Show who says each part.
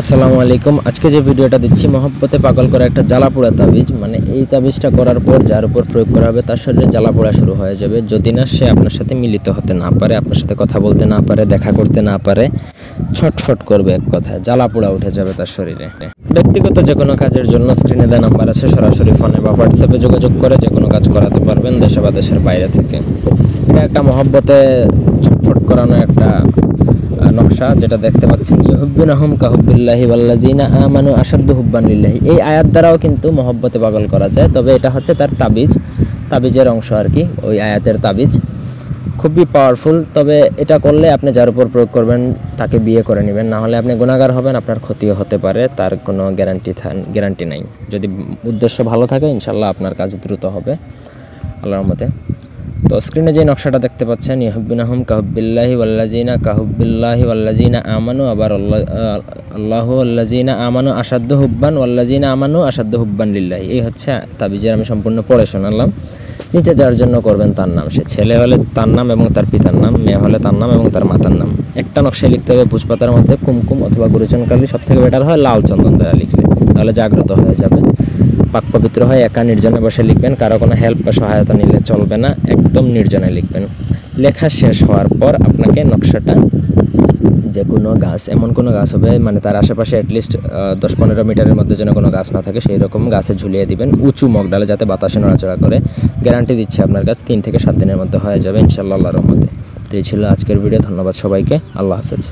Speaker 1: আসসালামু আলাইকুম। আজকে যে ভিডিওটা দিচ্ছি মহব্বতে পাগল করা একটা জ্বালাপোড়া তাবিজ, মানে এই তাবিজটা করার পর যার উপর প্রয়োগ করা হবে তার শরীরে জ্বালাপোড়া শুরু হয়ে যাবে। যদি না সে আপনার সাথে মিলিত হতে না পারে, আপনার সাথে কথা বলতে না পারে, দেখা করতে না পারে, ছটফট করবে, এক কথায় জ্বালাপোড়া উঠে যাবে তার শরীরে। ব্যক্তিগত যে কোনো কাজের জন্য স্ক্রিনে দেওয়া নাম্বার আছে, সরাসরি ফোনে বা হোয়াটসঅ্যাপে যোগাযোগ করে যে কোনো কাজ করাতে পারবেন দেশে বা দেশের বাইরে থেকে। এটা একটা মহব্বতে ছটফট করানো একটা নকশা, যেটা দেখতে পাচ্ছেন ইউহিব্বুনাহুম কাহুব্বিল্লাহি ওয়াল্লাযিনা আমানু আশাদ্দু হুব্বান লিল্লাহি। এই আয়াত দ্বারাও কিন্তু মহব্বতে পাগল করা যায়, তবে এটা হচ্ছে তার তাবিজের অংশ আর কি, ওই আয়াতের তাবিজ খুবই পাওয়ারফুল। তবে এটা করলে আপনি যার উপর প্রয়োগ করবেন তাকে বিয়ে করে নেবেন, না হলে আপনি গুনাহগার হবেন, আপনার ক্ষতিও হতে পারে, তার কোনো গ্যারান্টি নাই। যদি উদ্দেশ্য ভালো থাকে ইনশাল্লাহ আপনার কাজ দ্রুত হবে আল্লাহর রহমতে। তো স্ক্রিনে যে নকশাটা দেখতে পাচ্ছেন ইউহিব্বুনাহুম কাহুব্বিল্লাহি ওয়াল্লাযিনা আমানু, আবার আল্লাহু আল্লাযিনা আমানু আশাদ্দু হুব্বান ওয়াল্লাযিনা আমানু আশাদ্দু হুব্বান লিল্লাহি। এই হচ্ছে তাবিজের আমি সম্পূর্ণ পড়ে শোনালাম। নিচে যার জন্য করবেন তার নাম, সে ছেলে হলে তার নাম এবং তার পিতার নাম, মেয়ে হলে তার নাম এবং তার মাতার নাম। একটা নকশায় লিখতে হবে ভুজপাতার মধ্যে কুমকুম অথবা গুরুচনকালি, সব থেকে বেটার হয় লাল চন্দন দ্বারা লিখলে, তাহলে জাগ্রত হয়ে যাবে। পাক পবিত্র হয় একা নির্জনে বসে লিখবেন, কারো কোনো হেল্প বা সহায়তা নিলে চলবে না, একদম নির্জনে লিখবেন। লেখা শেষ হওয়ার পর আপনাকে নকশাটা যে কোনো গাছ, এমন কোনো গাছ হবে মানে তার আশেপাশে অ্যাটলিস্ট 10-15 মিটারের মধ্যে যেন কোনো গাছ না থাকে সেই রকম গাছে ঝুলিয়ে দিবেন, উঁচু মগডালে, যাতে বাতাসে নড়াচড়া করে। গ্যারান্টি দিচ্ছে আপনার কাছে 3 থেকে 7 দিনের মধ্যে হয়ে যাবে ইনশাআল্লাহ আল্লাহর রহমতে। তো এই ছিল আজকের ভিডিও। ধন্যবাদ সবাইকে, আল্লাহ হাফেজ।